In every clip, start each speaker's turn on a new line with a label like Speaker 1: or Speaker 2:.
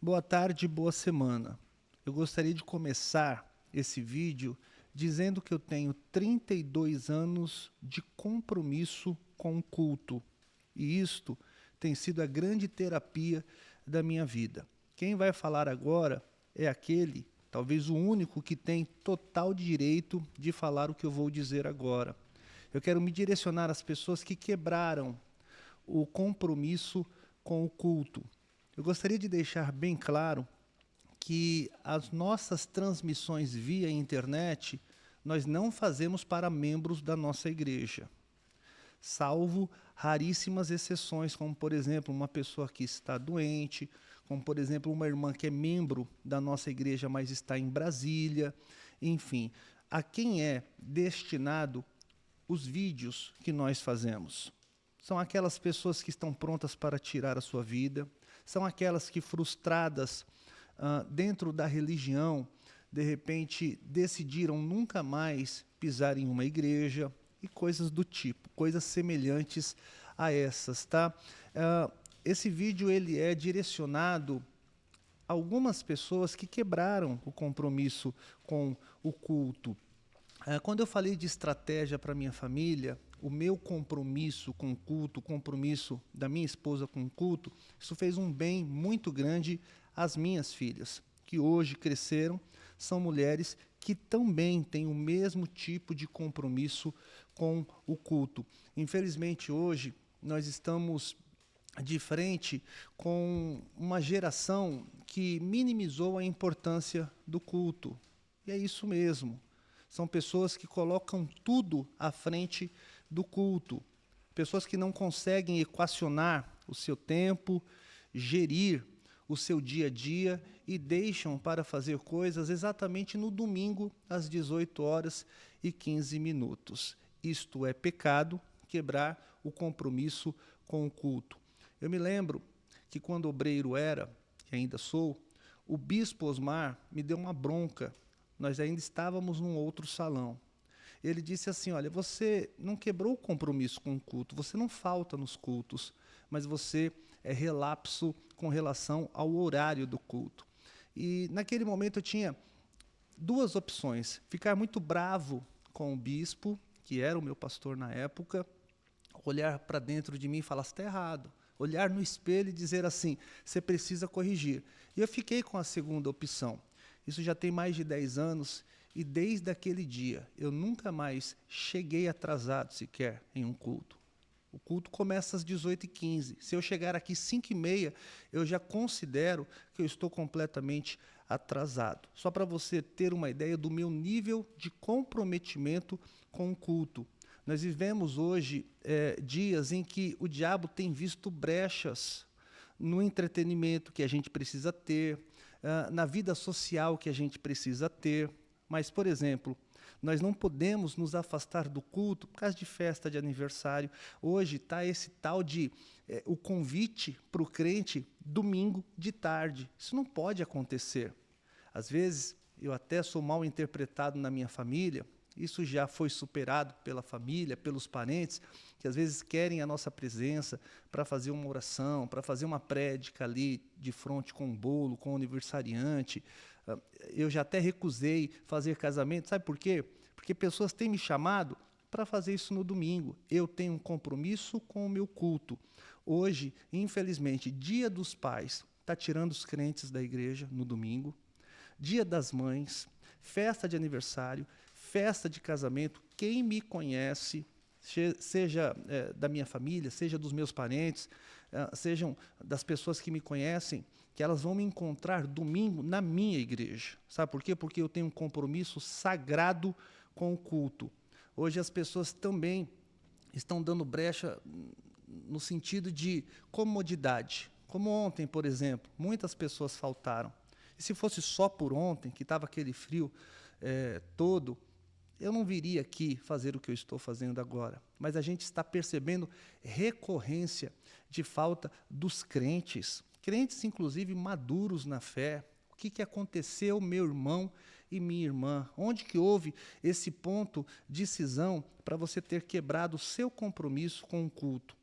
Speaker 1: Boa tarde, boa semana. Eu gostaria de começar esse vídeo dizendo que eu tenho 32 anos de compromisso com o culto. E isto tem sido a grande terapia da minha vida. Quem vai falar agora é aquele, talvez o único, que tem total direito de falar o que eu vou dizer agora. Eu quero me direcionar às pessoas que quebraram o compromisso com o culto. Eu gostaria de deixar bem claro que as nossas transmissões via internet nós não fazemos para membros da nossa igreja, salvo raríssimas exceções, como por exemplo uma pessoa que está doente, como por exemplo uma irmã que é membro da nossa igreja, mas está em Brasília, enfim. A quem é destinado os vídeos que nós fazemos? São aquelas pessoas que estão prontas para tirar a sua vida, são aquelas que, frustradas dentro da religião, de repente decidiram nunca mais pisar em uma igreja e coisas do tipo, coisas semelhantes a essas, tá? Esse vídeo ele é direcionado a algumas pessoas que quebraram o compromisso com o culto. Quando eu falei de estratégia para minha família, o meu compromisso com o culto, o compromisso da minha esposa com o culto, isso fez um bem muito grande às minhas filhas, que hoje cresceram, são mulheres que também têm o mesmo tipo de compromisso com o culto. Infelizmente, hoje, nós estamos de frente com uma geração que minimizou a importância do culto. E é isso mesmo. São pessoas que colocam tudo à frente do culto. Pessoas que não conseguem equacionar o seu tempo, gerir o seu dia a dia e deixam para fazer coisas exatamente no domingo, às 18h15. Isto é pecado, quebrar o compromisso com o culto. Eu me lembro que quando obreiro era, e ainda sou, o bispo Osmar me deu uma bronca. Nós ainda estávamos num outro salão. Ele disse assim, olha, você não quebrou o compromisso com o culto, você não falta nos cultos, mas você é relapso com relação ao horário do culto. E naquele momento eu tinha duas opções, ficar muito bravo com o bispo, que era o meu pastor na época, olhar para dentro de mim e falar, você está errado. Olhar no espelho e dizer assim, você precisa corrigir. E eu fiquei com a segunda opção. Isso já tem mais de 10 anos e desde aquele dia eu nunca mais cheguei atrasado sequer em um culto. O culto começa às 18h15. Se eu chegar aqui às 5h30, eu já considero que eu estou completamente atrasado. Só para você ter uma ideia do meu nível de comprometimento com o culto. Nós vivemos hoje dias em que o diabo tem visto brechas no entretenimento que a gente precisa ter, na vida social que a gente precisa ter. Mas, por exemplo, nós não podemos nos afastar do culto por causa de festa de aniversário. Hoje está esse tal de o convite para o crente domingo de tarde. Isso não pode acontecer. Às vezes, eu até sou mal interpretado na minha família. Isso já foi superado pela família, pelos parentes, que às vezes querem a nossa presença para fazer uma oração, para fazer uma prédica ali de frente com um bolo, com o aniversariante. Eu já até recusei fazer casamento. Sabe por quê? Porque pessoas têm me chamado para fazer isso no domingo. Eu tenho um compromisso com o meu culto. Hoje, infelizmente, Dia dos Pais está tirando os crentes da igreja no domingo. Dia das Mães, festa de aniversário, festa de casamento. Quem me conhece, seja da minha família, seja dos meus parentes, sejam das pessoas que me conhecem, que elas vão me encontrar domingo na minha igreja. Sabe por quê? Porque eu tenho um compromisso sagrado com o culto. Hoje as pessoas também estão dando brecha no sentido de comodidade. Como ontem, por exemplo, muitas pessoas faltaram. E se fosse só por ontem, que estava aquele frio todo, eu não viria aqui fazer o que eu estou fazendo agora. Mas a gente está percebendo recorrência de falta dos crentes. Crentes, inclusive, maduros na fé. O que aconteceu, meu irmão e minha irmã? Onde que houve esse ponto de cisão para você ter quebrado o seu compromisso com o culto?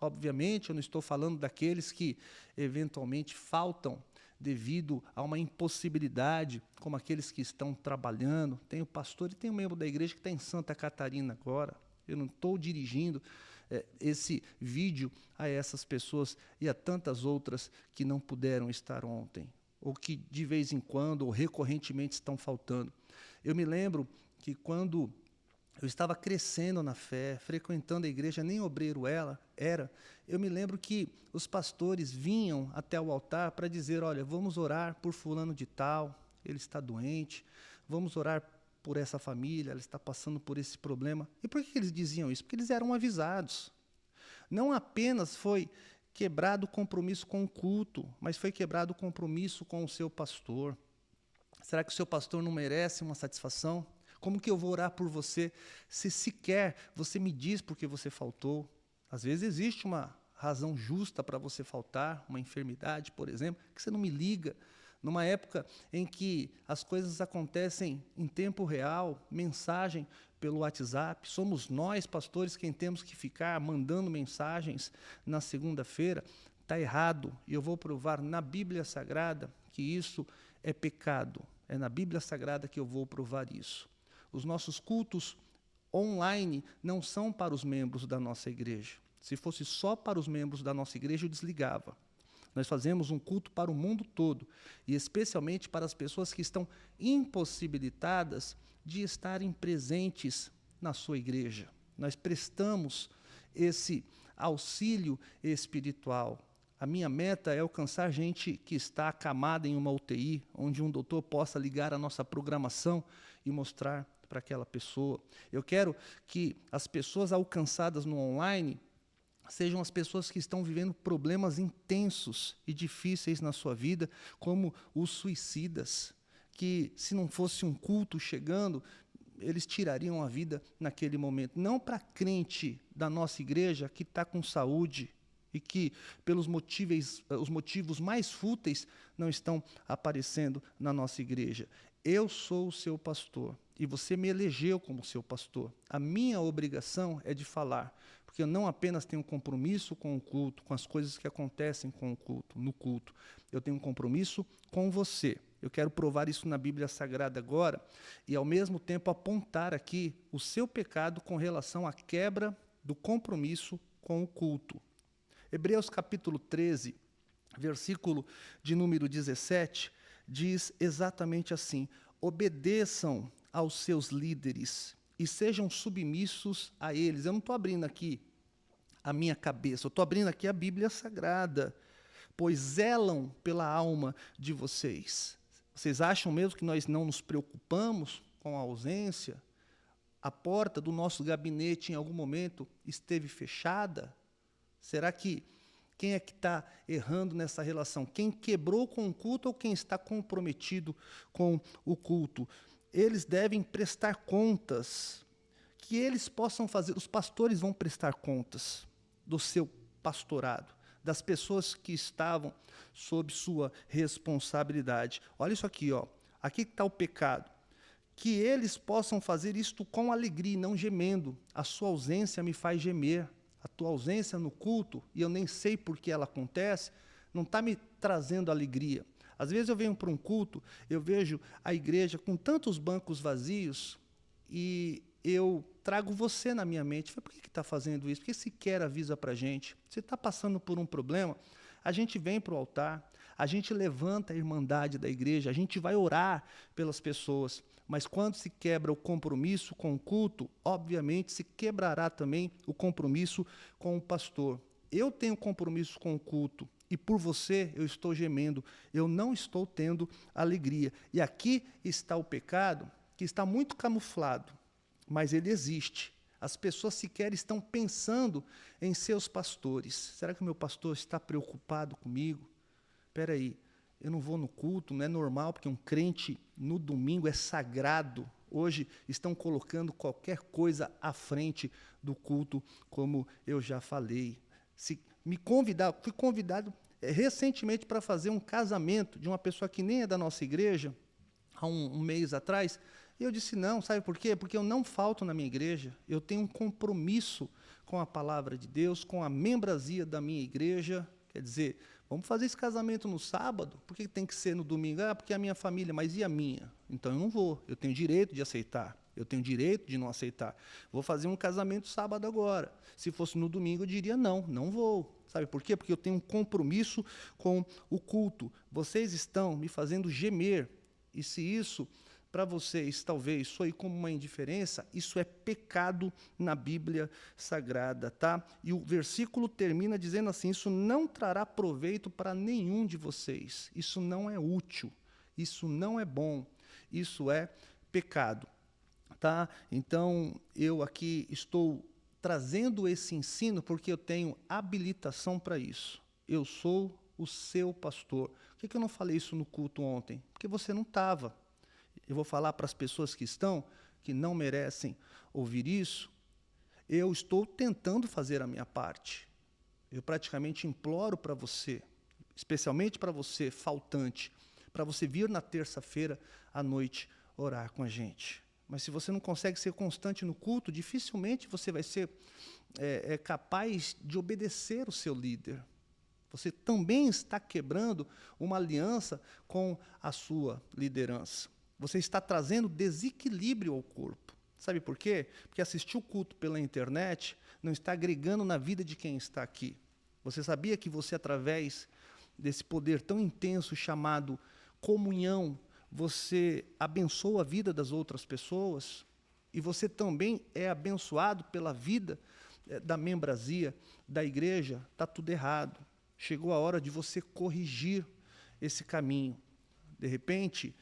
Speaker 1: Obviamente, eu não estou falando daqueles que, eventualmente, faltam devido a uma impossibilidade, como aqueles que estão trabalhando. Tem o pastor e tem um membro da igreja que está em Santa Catarina agora. Eu não estou dirigindo esse vídeo a essas pessoas e a tantas outras que não puderam estar ontem, ou que de vez em quando, ou recorrentemente estão faltando. Eu me lembro que quando eu estava crescendo na fé, frequentando a igreja, nem obreiro era, eu me lembro que os pastores vinham até o altar para dizer, olha, vamos orar por fulano de tal, ele está doente, vamos orar por essa família, ela está passando por esse problema. E por que eles diziam isso? Porque eles eram avisados. Não apenas foi quebrado o compromisso com o culto, mas foi quebrado o compromisso com o seu pastor. Será que o seu pastor não merece uma satisfação? Como que eu vou orar por você se sequer você me diz por que você faltou? Às vezes existe uma razão justa para você faltar, uma enfermidade, por exemplo, que você não me liga. Numa época em que as coisas acontecem em tempo real, mensagem pelo WhatsApp, somos nós, pastores, quem temos que ficar mandando mensagens na segunda-feira, está errado. E eu vou provar na Bíblia Sagrada que isso é pecado. É na Bíblia Sagrada que eu vou provar isso. Os nossos cultos online não são para os membros da nossa igreja. Se fosse só para os membros da nossa igreja, eu desligava. Nós fazemos um culto para o mundo todo, e especialmente para as pessoas que estão impossibilitadas de estarem presentes na sua igreja. Nós prestamos esse auxílio espiritual. A minha meta é alcançar gente que está acamada em uma UTI, onde um doutor possa ligar a nossa programação e mostrar para aquela pessoa. Eu quero que as pessoas alcançadas no online sejam as pessoas que estão vivendo problemas intensos e difíceis na sua vida, como os suicidas, que se não fosse um culto chegando, eles tirariam a vida naquele momento. Não para crente da nossa igreja que está com saúde e que, pelos os motivos mais fúteis, não estão aparecendo na nossa igreja. Eu sou o seu pastor e você me elegeu como seu pastor. A minha obrigação é de falar, porque eu não apenas tenho compromisso com o culto, com as coisas que acontecem com o culto, no culto. Eu tenho um compromisso com você. Eu quero provar isso na Bíblia Sagrada agora e, ao mesmo tempo, apontar aqui o seu pecado com relação à quebra do compromisso com o culto. Hebreus capítulo 13, versículo de número 17, diz exatamente assim: obedeçam aos seus líderes e sejam submissos a eles. Eu não estou abrindo aqui a minha cabeça, eu estou abrindo aqui a Bíblia Sagrada, pois zelam pela alma de vocês. Vocês acham mesmo que nós não nos preocupamos com a ausência? A porta do nosso gabinete em algum momento esteve fechada? Será que quem é que está errando nessa relação? Quem quebrou com o culto ou quem está comprometido com o culto? Eles devem prestar contas, que eles possam fazer, os pastores vão prestar contas do seu pastorado, das pessoas que estavam sob sua responsabilidade. Olha isso aqui, ó. Aqui está o pecado. Que eles possam fazer isto com alegria e não gemendo. A sua ausência me faz gemer. A tua ausência no culto, e eu nem sei por que ela acontece, não está me trazendo alegria. Às vezes eu venho para um culto, eu vejo a igreja com tantos bancos vazios e eu trago você na minha mente. Por que está fazendo isso? Por que sequer avisa para a gente? Você está passando por um problema, a gente vem para o altar, a gente levanta a irmandade da igreja, a gente vai orar pelas pessoas. Mas quando se quebra o compromisso com o culto, obviamente se quebrará também o compromisso com o pastor. Eu tenho compromisso com o culto e por você eu estou gemendo, eu não estou tendo alegria. E aqui está o pecado que está muito camuflado, mas ele existe. As pessoas sequer estão pensando em seus pastores. Será que o meu pastor está preocupado comigo? Espera aí. Eu não vou no culto, não é normal, porque um crente no domingo é sagrado. Hoje estão colocando qualquer coisa à frente do culto, como eu já falei. Fui convidado recentemente para fazer um casamento de uma pessoa que nem é da nossa igreja, há um mês atrás, e eu disse não, sabe por quê? Porque eu não falto na minha igreja, eu tenho um compromisso com a palavra de Deus, com a membresia da minha igreja, quer dizer, Vamos fazer esse casamento no sábado? Por que tem que ser no domingo? Ah, porque é a minha família, mas e a minha? Então eu não vou. Eu tenho direito de aceitar. Eu tenho direito de não aceitar. Vou fazer um casamento sábado agora. Se fosse no domingo, eu diria não, não vou. Sabe por quê? Porque eu tenho um compromisso com o culto. Vocês estão me fazendo gemer. E se isso, para vocês, talvez soe como uma indiferença, isso é pecado na Bíblia Sagrada, tá? E o versículo termina dizendo assim: isso não trará proveito para nenhum de vocês. Isso não é útil. Isso não é bom. Isso é pecado. Tá? Então, eu aqui estou trazendo esse ensino porque eu tenho habilitação para isso. Eu sou o seu pastor. Por que eu não falei isso no culto ontem? Porque você não estava. Eu vou falar para as pessoas que estão, que não merecem ouvir isso. Eu estou tentando fazer a minha parte. Eu praticamente imploro para você, especialmente para você, faltante, para você vir na terça-feira à noite orar com a gente. Mas se você não consegue ser constante no culto, dificilmente você vai ser capaz de obedecer o seu líder. Você também está quebrando uma aliança com a sua liderança. Você está trazendo desequilíbrio ao corpo. Sabe por quê? Porque assistir o culto pela internet não está agregando na vida de quem está aqui. Você sabia que você, através desse poder tão intenso chamado comunhão, você abençoa a vida das outras pessoas e você também é abençoado pela vida da membresia da igreja? Está tudo errado. Chegou a hora de você corrigir esse caminho. De repente,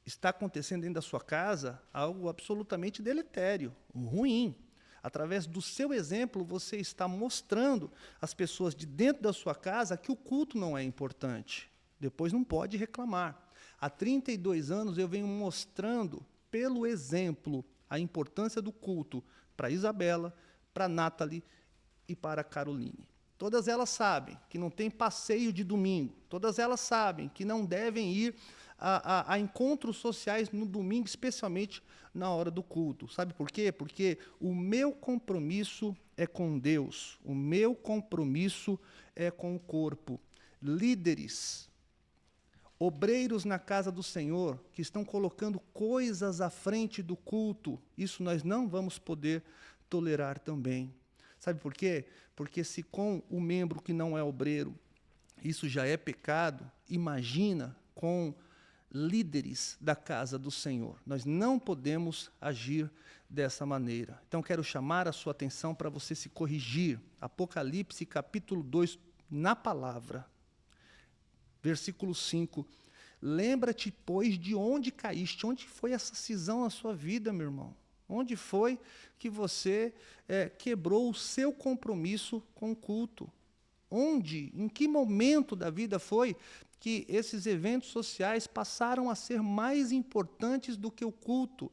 Speaker 1: está acontecendo dentro da sua casa algo absolutamente deletério, ruim. Através do seu exemplo, você está mostrando às pessoas de dentro da sua casa que o culto não é importante. Depois não pode reclamar. Há 32 anos eu venho mostrando, pelo exemplo, a importância do culto para Isabela, para Nathalie e para a Caroline. Todas elas sabem que não tem passeio de domingo. Todas elas sabem que não devem ir a encontros sociais no domingo, especialmente na hora do culto. Sabe por quê? Porque o meu compromisso é com Deus. O meu compromisso é com o corpo. Líderes, obreiros na casa do Senhor, que estão colocando coisas à frente do culto, isso nós não vamos poder tolerar também. Sabe por quê? Porque se com o membro que não é obreiro isso já é pecado, imagina com líderes da casa do Senhor. Nós não podemos agir dessa maneira. Então, quero chamar a sua atenção para você se corrigir. Apocalipse, capítulo 2, na palavra. Versículo 5. Lembra-te, pois, de onde caíste. Onde foi essa cisão na sua vida, meu irmão? Onde foi que você quebrou o seu compromisso com o culto? Onde, em que momento da vida foi que esses eventos sociais passaram a ser mais importantes do que o culto?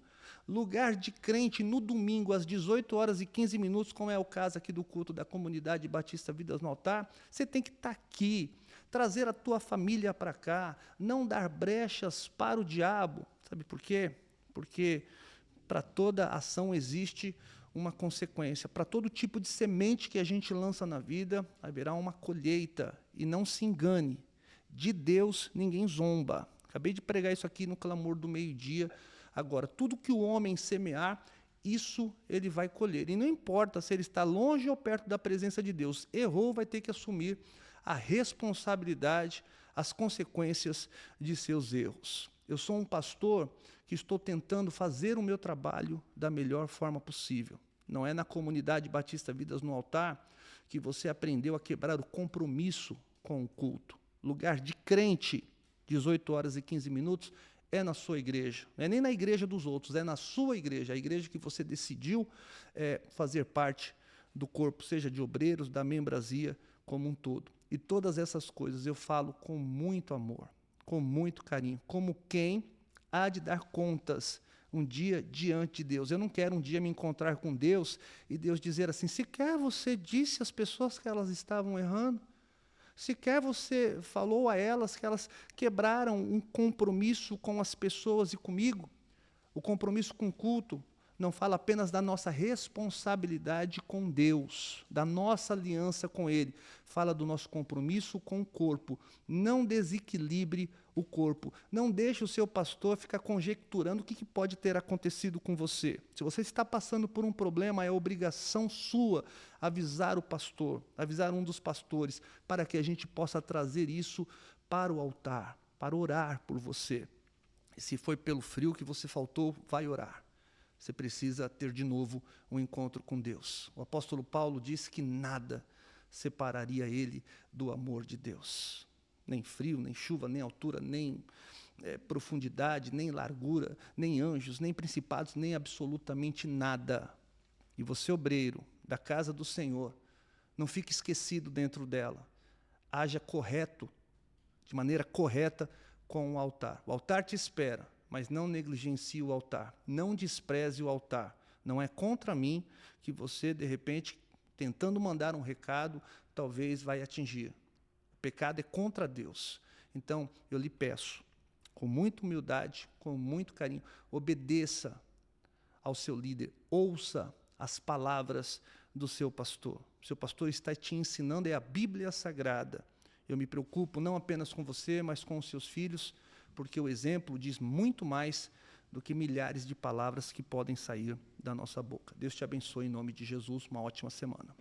Speaker 1: Lugar de crente no domingo, às 18h15, como é o caso aqui do culto da Comunidade Batista Vidas no Altar, você tem que estar aqui, trazer a tua família para cá, não dar brechas para o diabo. Sabe por quê? Porque para toda ação existe uma consequência. Para todo tipo de semente que a gente lança na vida, haverá uma colheita. E não se engane, de Deus ninguém zomba. Acabei de pregar isso aqui no Clamor do Meio-Dia. Agora, tudo que o homem semear, isso ele vai colher. E não importa se ele está longe ou perto da presença de Deus. Errou, vai ter que assumir a responsabilidade, as consequências de seus erros. Eu sou um pastor que estou tentando fazer o meu trabalho da melhor forma possível. Não é na Comunidade Batista Vidas no Altar que você aprendeu a quebrar o compromisso com o culto. Lugar de crente, 18h15, é na sua igreja. Não é nem na igreja dos outros, é na sua igreja, a igreja que você decidiu fazer parte do corpo, seja de obreiros, da membresia como um todo. E todas essas coisas eu falo com muito amor, com muito carinho, como quem há de dar contas um dia diante de Deus. Eu não quero um dia me encontrar com Deus e Deus dizer assim: sequer você disse às pessoas que elas estavam errando? Sequer você falou a elas que elas quebraram um compromisso com as pessoas e comigo? O compromisso com o culto? não fala apenas da nossa responsabilidade com Deus, da nossa aliança com Ele. Fala do nosso compromisso com o corpo. Não desequilibre o corpo. Não deixe o seu pastor ficar conjecturando o que pode ter acontecido com você. Se você está passando por um problema, é obrigação sua avisar o pastor, avisar um dos pastores, para que a gente possa trazer isso para o altar, para orar por você. E se foi pelo frio que você faltou, vai orar. Você precisa ter de novo um encontro com Deus. O apóstolo Paulo disse que nada separaria ele do amor de Deus. Nem frio, nem chuva, nem altura, nem profundidade, nem largura, nem anjos, nem principados, nem absolutamente nada. E você, obreiro da casa do Senhor, não fique esquecido dentro dela. Haja correto, de maneira correta, com o altar. O altar te espera, mas não negligencie o altar. Não despreze o altar. Não é contra mim que você, de repente, tentando mandar um recado, talvez vai atingir. O pecado é contra Deus. Então, eu lhe peço, com muita humildade, com muito carinho, obedeça ao seu líder. Ouça as palavras do seu pastor. O seu pastor está te ensinando, é a Bíblia Sagrada. Eu me preocupo não apenas com você, mas com os seus filhos, porque o exemplo diz muito mais do que milhares de palavras que podem sair da nossa boca. Deus te abençoe em nome de Jesus. Uma ótima semana.